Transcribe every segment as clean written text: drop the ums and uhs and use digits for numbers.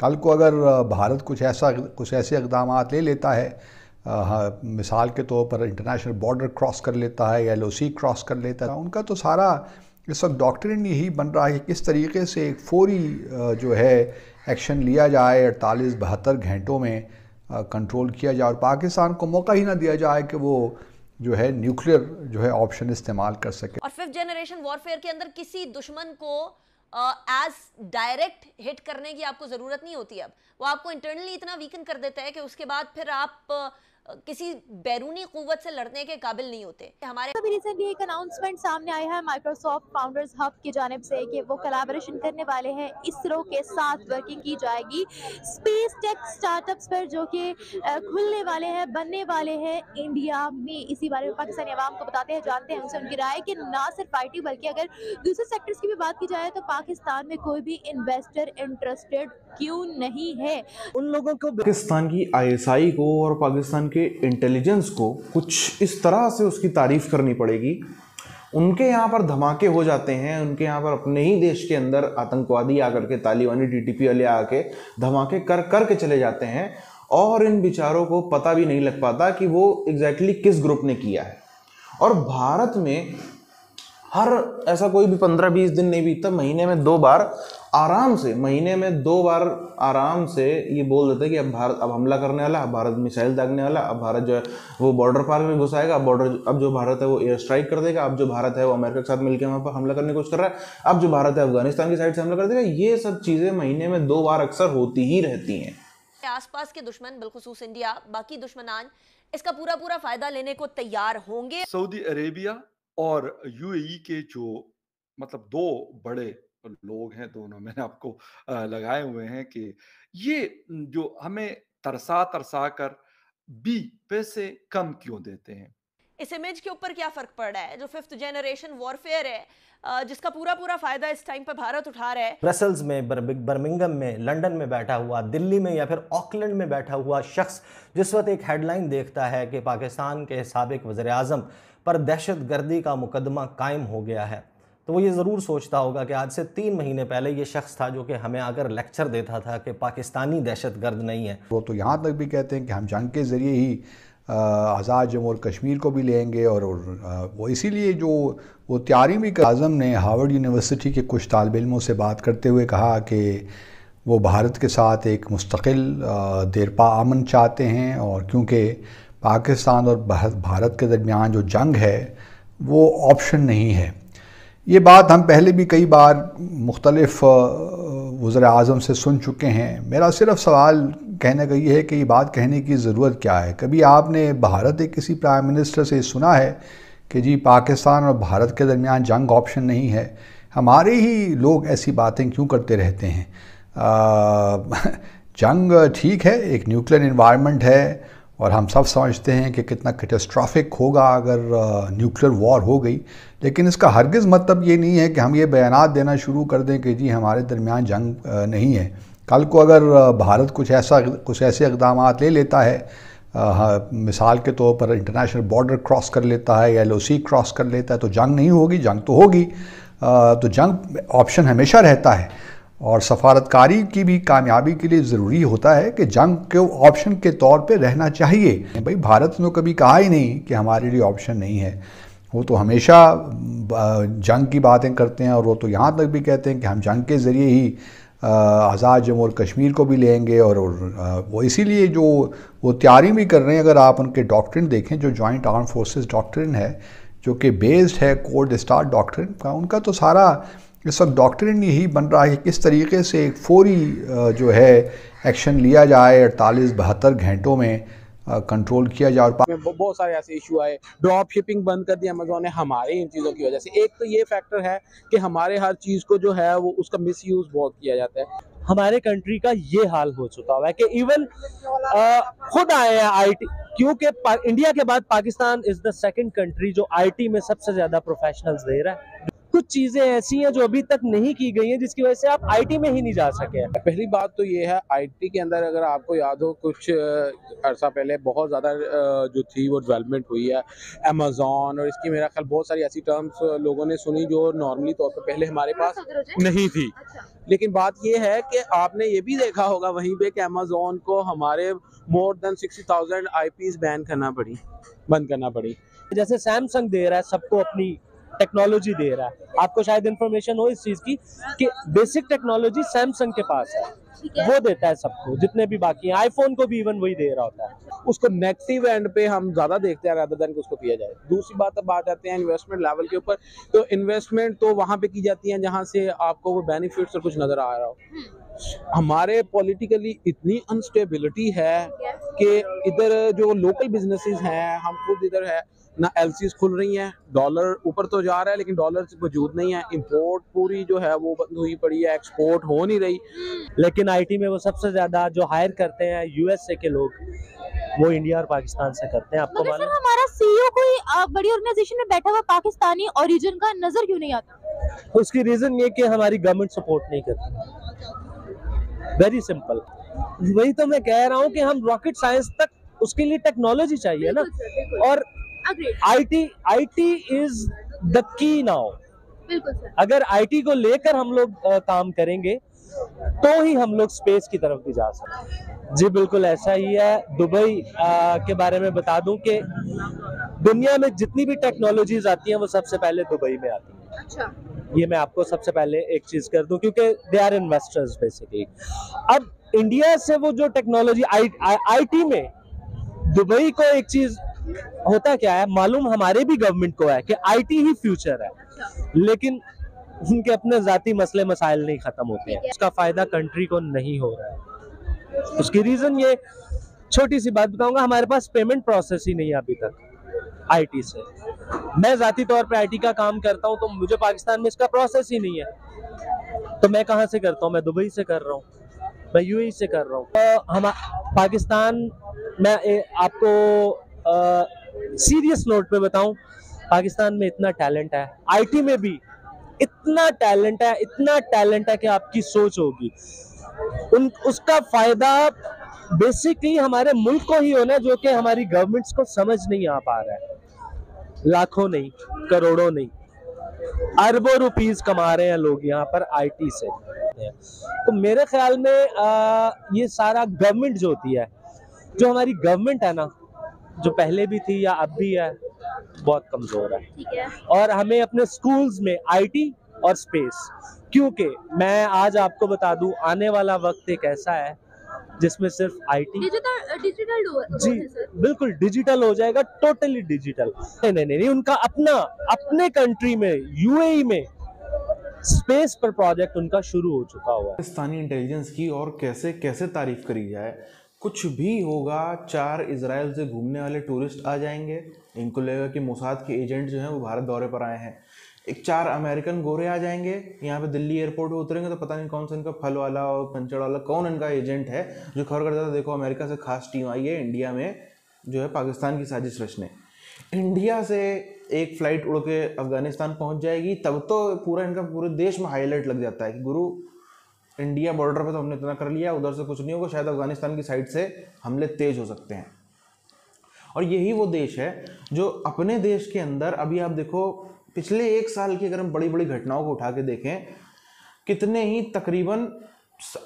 कल को अगर भारत कुछ ऐसे इक़दाम ले लेता है, मिसाल के तौर पर इंटरनेशनल बॉर्डर क्रॉस कर लेता है या LOC क्रॉस कर लेता है, उनका तो सारा इस वक्त डॉक्ट्रिन यही बन रहा है कि किस तरीके से एक फौरी जो है एक्शन लिया जाए, 48-72 घंटों में कंट्रोल किया जाए और पाकिस्तान को मौका ही ना दिया जाए कि वो जो है न्यूक्लियर जो है ऑप्शन इस्तेमाल कर सके। और 5th जनरेशन वॉरफेयर के अंदर किसी दुश्मन को एज डायरेक्ट हिट करने की आपको जरूरत नहीं होती। अब वो आपको इंटरनली इतना वीकन कर देता है कि उसके बाद फिर आप किसी बैरूनी कुव्वत से लड़ने के काबिल नहीं होते। हमारे अभी रिसेंटली एक अनाउंसमेंट सामने आया है माइक्रोसॉफ्ट फाउंडर्स हब की जानिब से कि वो कोलैबोरेशन करने वाले हैं, इसरो के साथ वर्किंग की जाएगी स्पेस टेक स्टार्टअप्स पर जो कि खुलने वाले हैं, बनने वाले हैं इंडिया में। इसी बारे में पाकिस्तानी अवाम को बताते हैं, जानते हैं उनसे उनकी राय कि ना सिर्फ IT बल्कि अगर दूसरे सेक्टर्स की भी बात की जाए तो पाकिस्तान में कोई भी इन्वेस्टर इंटरेस्टेड क्यों नहीं है। उन लोगों को पाकिस्तान की ISI को और पाकिस्तान के इंटेलिजेंस को कुछ इस तरह से उसकी तारीफ करनी पड़ेगी। उनके यहाँ पर धमाके हो जाते हैं, उनके यहाँ पर अपने ही देश के अंदर आतंकवादी आकर के, तालिबानी TTP वाले आके धमाके कर के चले जाते हैं और इन बेचारों को पता भी नहीं लग पाता कि वो एग्जैक्टली किस ग्रुप ने किया है। और भारत में हर ऐसा कोई भी 15-20 दिन नहीं बीतता, महीने में 2 बार आराम से ये बोल देते हैं कि अब भारत अब हमला करने वाला, अब भारत मिसाइल दागने वाला, अब भारत जो है वो बॉर्डर पार में घुसाएगा, अब जो भारत है वो एयर स्ट्राइक कर देगा, अब जो भारत है वो अमेरिका के साथ मिलकर वहाँ पर हमला करने की कोशिश कर रहा है, अब जो भारत है अफगानिस्तान की साइड से हमला कर देगा। ये सब चीज़ें महीने में 2 बार अक्सर होती ही रहती हैं। आसपास के दुश्मन बिलखुसूस इंडिया, बाकी दुश्मनान इसका पूरा फायदा लेने को तैयार होंगे। सऊदी अरेबिया और UAE के जो मतलब 2 बड़े लोग हैं, दोनों मैंने आपको लगाए हुए हैं कि ये जो हमें तरसा कर भी पैसे कम क्यों देते हैं। इस इमेज के ऊपर क्या फर्क पड़ रहा है? जो 5th जनरेशन वॉरफेयर है जिसका पूरा फायदा इस टाइम पर भारत उठा रहा है। ब्रसेल्स में, बर्मिंघम में, लंदन में बैठा हुआ, दिल्ली में या फिर ऑकलैंड में बैठा हुआ शख्स जिस वक्त एक हेडलाइन देखता है कि पाकिस्तान के साबिक वज़ीर-ए-आज़म पर दहशतगर्दी का मुकदमा कायम हो गया है, तो वो ये ज़रूर सोचता होगा कि आज से 3 महीने पहले ये शख्स था जो कि हमें आकर लेक्चर देता था कि पाकिस्तानी दहशतगर्द नहीं है। वो तो यहाँ तक भी कहते हैं कि हम जंग के ज़रिए ही आज़ाद जम्मू और कश्मीर को भी लेंगे और वो इसीलिए जो वो तैयारी भी आज़म ने हार्वर्ड यूनिवर्सिटी के कुछ तालिब इल्मों से बात करते हुए कहा कि वो भारत के साथ एक मुस्तकिल देरपा अमन चाहते हैं और क्योंकि पाकिस्तान और भारत के दरमियान जो जंग है वो ऑप्शन नहीं है। ये बात हम पहले भी कई बार मुख्तलिफ वज़ीर-ए-आज़म से सुन चुके हैं। मेरा सिर्फ सवाल कहने का ये है कि ये बात कहने की ज़रूरत क्या है? कभी आपने भारत के किसी प्राइम मिनिस्टर से सुना है कि जी पाकिस्तान और भारत के दरमियान जंग ऑप्शन नहीं है? हमारे ही लोग ऐसी बातें क्यों करते रहते हैं? जंग ठीक है, एक न्यूक्लियर इन्वायरमेंट है और हम सब समझते हैं कि कितना कैटास्ट्रॉफिक होगा अगर न्यूक्लियर वॉर हो गई, लेकिन इसका हरगिज़ मतलब ये नहीं है कि हम ये बयानात देना शुरू कर दें कि जी हमारे दरमियान जंग नहीं है। कल को अगर भारत कुछ ऐसे इक़दाम ले लेता है, मिसाल के तौर पर इंटरनेशनल बॉर्डर क्रॉस कर लेता है या LOC क्रॉस कर लेता है, तो जंग नहीं होगी, जंग तो होगी। तो जंग ऑप्शन हमेशा रहता है और सफारतकारी की भी कामयाबी के लिए ज़रूरी होता है कि जंग के ऑप्शन के तौर पे रहना चाहिए। भाई भारत ने कभी कहा ही नहीं कि हमारे लिए ऑप्शन नहीं है, वो तो हमेशा जंग की बातें करते हैं और वो तो यहाँ तक भी कहते हैं कि हम जंग के ज़रिए ही आज़ाद जम्मू और कश्मीर को भी लेंगे और वो इसीलिए जो वो तैयारी भी कर रहे हैं। अगर आप उनके डॉक्ट्रिन देखें, जो जॉइंट आर्म फोर्सेस डॉक्ट्रिन है जो कि बेस्ड है कोल्ड स्टार डॉक्ट्रिन का, उनका तो सारा इस वक्त डॉक्ट्रिन यही बन रहा है कि किस तरीके से एक फौरी जो है एक्शन लिया जाए, 48-72 घंटों में कंट्रोल किया जाए। बहुत सारे ऐसे इशू आए, ड्रॉप शिपिंग बंद कर दी अमेज़न ने हमारे इन चीज़ों की वजह से। एक तो ये फैक्टर है कि हमारे हर चीज़ को जो है वो उसका मिसयूज बहुत किया जाता है। हमारे कंट्री का ये हाल हो चुका हुआ है कि इवन खुद आए हैं IT, क्योंकि इंडिया के बाद Pakistan is the second country जो IT में सबसे ज्यादा प्रोफेशनल्स दे रहा है। तो कुछ चीजें ऐसी हैं जो अभी तक नहीं की गई हैं जिसकी वजह से आप आईटी में ही नहीं जा सके हैं। पहली बात तो ये है, आईटी के अंदर अगर आपको याद हो कुछ अरसा पहले बहुत ज़्यादा जो थी वो डेवलपमेंट हुई है, अमेज़ॉन और इसकी मेरा ख्याल बहुत सारी ऐसी टर्म्स लोगों ने सुनी जो नॉर्मली तौर पर पहले हमारे पास नहीं थी। लेकिन बात ये है कि आपने ये भी देखा होगा वहीं पे कि अमेज़ॉन को हमारे मोर देन 60,000 आईपीज बंद करना पड़ी। जैसे सैमसंग दे रहा है सबको अपनी टेक्नोलॉजी दे रहा है, आपको शायद इंफॉर्मेशन हो इस चीज की कि बेसिक टेक्नोलॉजी सैमसंग के पास है, वो देता है सबको, जितने भी बाकी हैं आईफोन को भी इवन वही दे रहा होता है। उसको नेगेटिव एंड पे हम ज्यादा देखते हैं रादर देन कि उसको किया जाए। दूसरी बात, अब बात आते हैं इन्वेस्टमेंट लेवल के ऊपर, तो इन्वेस्टमेंट तो वहां पे की जाती है जहां से आपको वो बेनिफिट्स और कुछ नजर आ रहा हो। हमारे पॉलिटिकली इतनी अनस्टेबिलिटी है कि इधर जो लोकल बिजनेसेस हैं, हम खुद इधर है ना, एलसीज खुल रही हैं, डॉलर ऊपर तो जा रहा है लेकिन डॉलर वजूद नहीं है, इंपोर्ट पूरी जो है वो बंद हुई पड़ी है, एक्सपोर्ट हो नहीं रही। लेकिन आईटी में वो सबसे ज्यादा जो हायर करते हैं यूएसए के लोग, वो इंडिया और पाकिस्तान से करते हैं। आपको मगर मालूम सर हमारा सीईओ कोई बड़ी ऑर्गेनाइजेशन में बैठा हुआ पाकिस्तानी ओरिजिन का नजर क्यों नहीं आता? उसकी रीजन ये कि हमारी गवर्नमेंट सपोर्ट नहीं करती, वेरी सिंपल। वही तो मैं कह रहा हूँ कि हम रॉकेट साइंस तक उसके लिए टेक्नोलॉजी चाहिए ना, और IT is the key now. बिल्कुल सर। अगर आईटी को लेकर हम लोग काम करेंगे तो ही हम लोग स्पेस की तरफ भी जा सकते हैं। जी बिल्कुल ऐसा ही है। दुबई के बारे में बता दूं कि दुनिया में जितनी भी टेक्नोलॉजीज आती हैं वो सबसे पहले दुबई में आती हैं। अच्छा। ये मैं आपको सबसे पहले एक चीज कर दूं, क्योंकि दे आर इन्वेस्टर्स बेसिकली। अब इंडिया से वो जो टेक्नोलॉजी आईटी में दुबई को एक चीज होता क्या है मालूम, हमारे भी गवर्नमेंट को है कि आईटी ही फ्यूचर है, लेकिन उनके अपने जाती मसले मसाइल नहीं खत्म होते हैं, उसका फायदा कंट्री को नहीं हो रहा है। उसकी रीजन ये छोटी सी बात बताऊंगा, हमारे पास पेमेंट प्रोसेस ही नहीं है अभी तक आईटी से। मैं जाती तौर पे आईटी का काम करता हूं तो मुझे पाकिस्तान में इसका प्रोसेस ही नहीं है, तो मैं कहां से करता हूं? मैं दुबई से कर रहा हूं, मैं यूएई से कर रहा हूं। तो हम पाकिस्तान, मैं आपको सीरियस नोट पे बताऊं, पाकिस्तान में इतना टैलेंट है, आईटी में भी इतना टैलेंट है कि आपकी सोच होगी। उसका फायदा बेसिकली हमारे मुल्क को ही होना है, जो कि हमारी गवर्नमेंट्स को समझ नहीं आ पा रहा है। लाखों नहीं, करोड़ों नहीं, अरबों रुपीस कमा रहे हैं लोग यहाँ पर आईटी से। तो मेरे ख्याल में ये सारा गवर्नमेंट जो होती है, जो हमारी गवर्नमेंट है ना, जो पहले भी थी या अब भी है, बहुत कमजोर है। ठीक है। और हमें अपने स्कूल्स में आईटी और स्पेस, क्योंकि मैं आज आपको बता दूं आने वाला वक्त एक ऐसा है जिसमें सिर्फ आईटी डिजिटल जी बिल्कुल डिजिटल हो जाएगा, टोटली डिजिटल। नहीं, उनका अपने कंट्री में यूएई में स्पेस पर प्रोजेक्ट उनका शुरू हो चुका हुआ है। पाकिस्तानी इंटेलिजेंस की और कैसे कैसे तारीफ करी जाए। कुछ भी होगा, 4 इजराइल से घूमने वाले टूरिस्ट आ जाएंगे, इनको लगेगा कि मोसाद के एजेंट जो हैं वो भारत दौरे पर आए हैं। एक 4 अमेरिकन गोरे आ जाएंगे, यहाँ पे दिल्ली एयरपोर्ट पे उतरेंगे तो पता नहीं कौन सा इनका फल वाला और पंचर वाला कौन इनका एजेंट है जो खबर करता था देखो अमेरिका से खास टीम आई है इंडिया में जो है पाकिस्तान की साजिश रचने। इंडिया से एक फ़्लाइट उड़ के अफगानिस्तान पहुँच जाएगी, तब तो पूरा इनका पूरे देश में हाईलाइट लग जाता है कि गुरु इंडिया बॉर्डर पे तो हमने इतना कर लिया, उधर से कुछ नहीं होगा, शायद अफगानिस्तान की साइड से हमले तेज हो सकते हैं। और यही वो देश है जो अपने देश के अंदर, अभी आप देखो पिछले 1 साल की अगर हम बड़ी बड़ी घटनाओं को उठा के देखें, कितने ही तकरीबन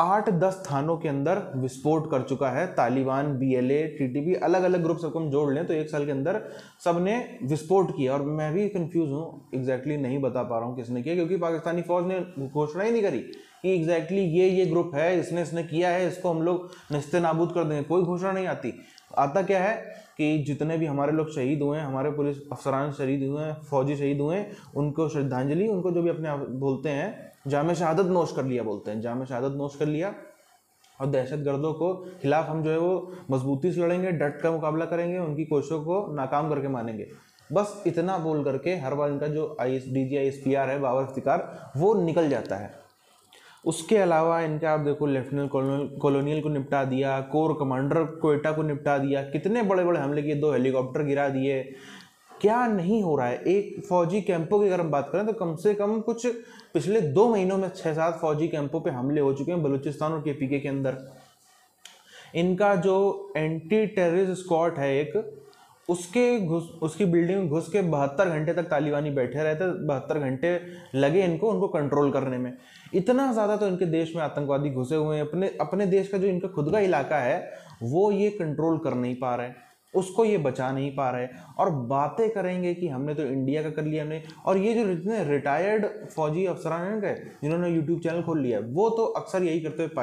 8-10 थानों के अंदर विस्फोट कर चुका है तालिबान, BLA, TTP, अलग अलग ग्रुप सबको हम जोड़ लें तो 1 साल के अंदर सबने विस्फोट किया। और मैं भी कंफ्यूज हूँ, एग्जैक्टली नहीं बता पा रहा हूँ किसने किया, क्योंकि पाकिस्तानी फौज ने घोषणा ही नहीं करी कि एग्जैक्टली ये ग्रुप है, इसने किया है, इसको हम लोग नस्ते नाबूद कर देंगे, कोई घोषणा नहीं आती। आता क्या है कि जितने भी हमारे लोग शहीद हुए हैं, हमारे पुलिस अफसरान शहीद हुए हैं, फौजी शहीद हुए हैं, उनको श्रद्धांजलि, उनको जो भी अपने आप बोलते हैं जामे शहादत नोश कर लिया, बोलते हैं जामे शहादत नोश कर लिया। और दहशतगर्दों को खिलाफ हम जो है वो मजबूती से लड़ेंगे, डट का मुकाबला करेंगे, उनकी कोशिशों को नाकाम करके मानेंगे। बस इतना बोल करके हर बार इनका जो DG ISPR है बाबर इफ्तिकार, वो निकल जाता है। उसके अलावा इनका आप देखो लेफ्टिनेंट कॉलोनियल को निपटा दिया, कोर कमांडर क्वेटा को निपटा दिया, कितने बड़े बड़े हमले किए, 2 हेलीकॉप्टर गिरा दिए, क्या नहीं हो रहा है। एक फौजी कैंपों की अगर हम बात करें तो कम से कम कुछ पिछले 2 महीनों में 6-7 फौजी कैंपों पे हमले हो चुके हैं बलूचिस्तान और केपीके के अंदर। इनका जो एंटी टेररिस्ट स्क्वाड है एक, उसकी बिल्डिंग में घुस के 72 घंटे तक तालिबानी बैठे रहते, 72 घंटे लगे उनको कंट्रोल करने में। इतना ज़्यादा तो इनके देश में आतंकवादी घुसे हुए हैं, अपने देश का जो इनका खुद का इलाका है वो ये कंट्रोल कर नहीं पा रहे, उसको ये बचा नहीं पा रहे, और बातें करेंगे कि हमने तो इंडिया का कर लिया हमने। और ये जो जितने रिटायर्ड फौजी अफसरान हैं जिन्होंने यूट्यूब चैनल खोल लिया है, वो तो अक्सर यही करते हुए